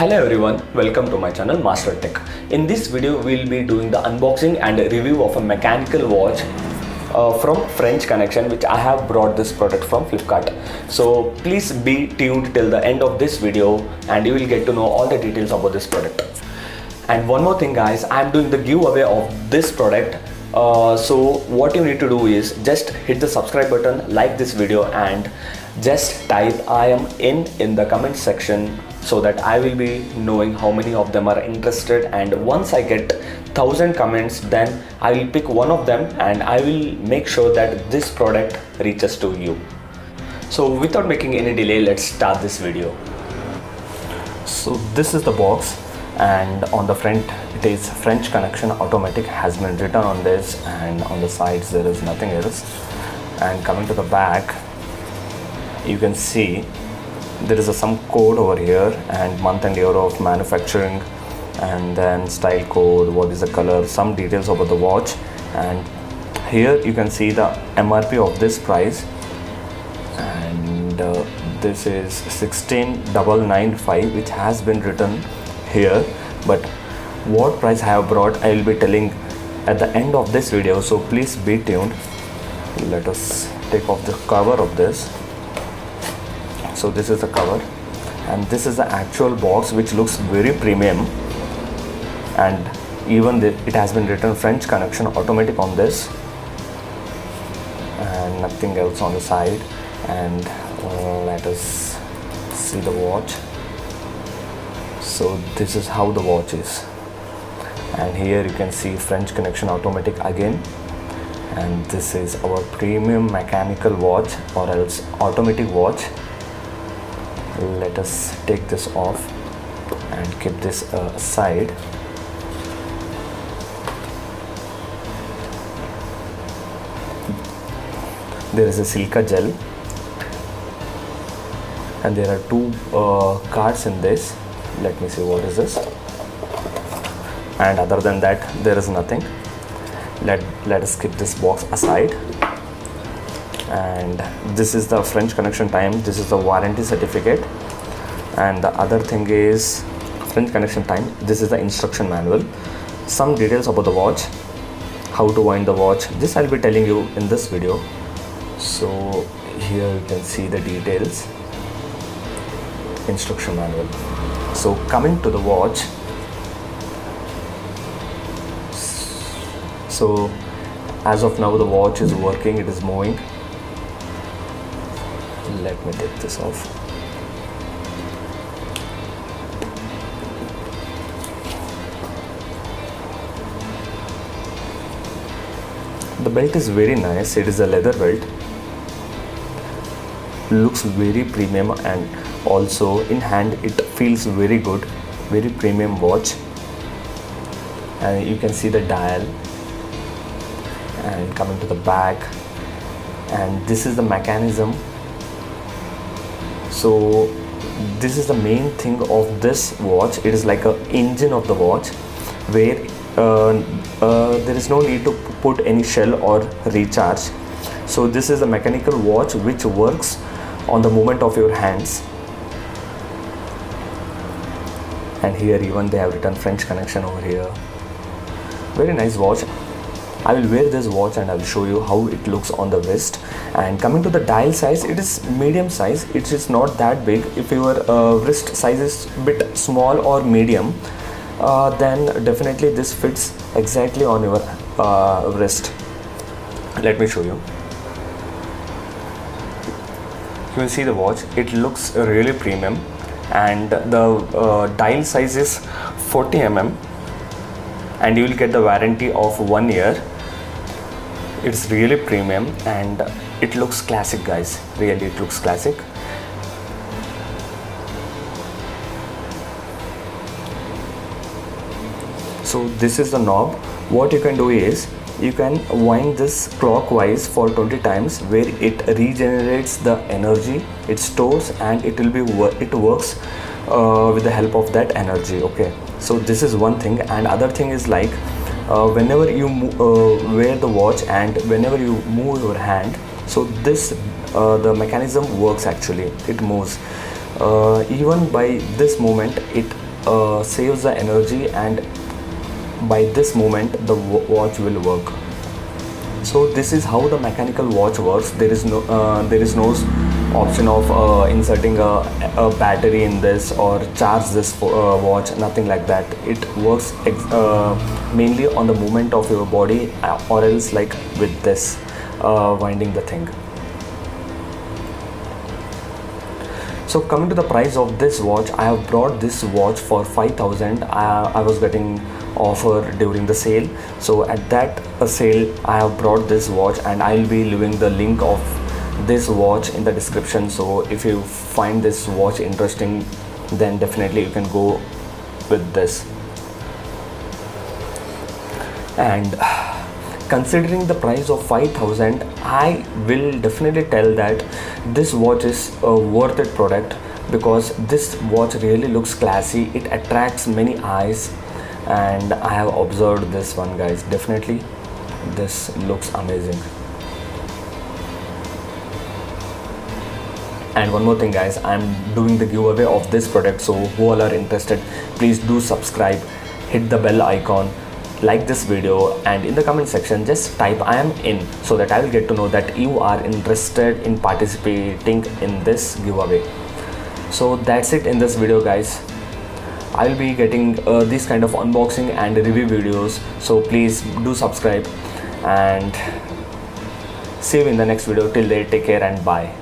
Hello everyone, welcome to my channel Master Tech. In this video we'll be doing the unboxing and review of a mechanical watch from French Connection, which I have brought this product from Flipkart. So please be tuned till the end of this video and you will get to know all the details about this product. And one more thing guys, I'm doing the giveaway of this product. So what you need to do is just hit the subscribe button, like this video and just type I am in the comment section so that I will be knowing how many of them are interested, and once I get 1000 comments then I will pick one of them and I will make sure that this product reaches to you. So without making any delay, let's start this video. So this is the box and on the front it is French Connection automatic has been written on this, and on the sides there is nothing else. And coming to the back, you can see there is some code over here and month and year of manufacturing, and then style code, what is the color, some details about the watch, and here you can see the MRP of this price, and this is 16,995 which has been written here, but what price I have brought I will be telling at the end of this video, so please be tuned. Let us take off the cover of this. So this is the cover and this is the actual box, which looks very premium, and even it has been written French Connection automatic on this and nothing else on the side. And let us see the watch. So this is how the watch is, and here you can see French Connection automatic again, and this is our premium mechanical watch or else automatic watch. Let us take this off and keep this aside. There is a silica gel and there are two cards in this. Let me see what is this, and other than that there is nothing. Let us keep this box aside. And this is the French Connection time, this is the warranty certificate, and the other thing is French Connection time, this is the instruction manual, some details about the watch, how to wind the watch, this I'll be telling you in this video. So here you can see the details, instruction manual. So coming to the watch, so as of now the watch is working, it is moving. Let me take this off. The belt is very nice, it is a leather belt, looks very premium, and also in hand it feels very good, very premium watch. And you can see the dial, and coming to the back, and this is the mechanism. So this is the main thing of this watch, it is like an engine of the watch where there is no need to put any shell or recharge. So this is a mechanical watch which works on the movement of your hands, and here even they have written French Connection over here. Very nice watch. I will wear this watch and I will show you how it looks on the wrist. And coming to the dial size, it is medium size, it is not that big. If your wrist size is bit small or medium, then definitely this fits exactly on your wrist. Let me show you. You will see the watch, it looks really premium, and the dial size is 40 mm and you will get the warranty of 1 year. It's really premium and it looks classic guys, really it looks classic. So this is the knob. What you can do is you can wind this clockwise for 20 times, where it regenerates the energy, it stores, and it works with the help of that energy. Okay, so this is one thing. And other thing is like whenever you wear the watch and whenever you move your hand, so this the mechanism works, actually it moves. Even by this moment it saves the energy, and by this moment the watch will work. So this is how the mechanical watch works. There is no option of inserting a battery in this or charge this watch, nothing like that. It works mainly on the movement of your body, or else like with this winding the thing. So coming to the price of this watch, I have brought this watch for 5,000. I was getting offer during the sale, so at that sale I have brought this watch, and I'll be leaving the link of this watch in the description. So if you find this watch interesting, then definitely you can go with this. And considering the price of 5,000, I will definitely tell that this watch is a worth it product, because this watch really looks classy. It attracts many eyes, and I have observed this one, guys. Definitely this looks amazing. And one more thing, guys, I'm doing the giveaway of this product, so who all are interested, please do subscribe, hit the bell icon, like this video, and in the comment section just type I am in, so that I will get to know that you are interested in participating in this giveaway. So that's it in this video, guys. I will be getting this kind of unboxing and review videos, so please do subscribe, and see you in the next video. Till then, take care and bye.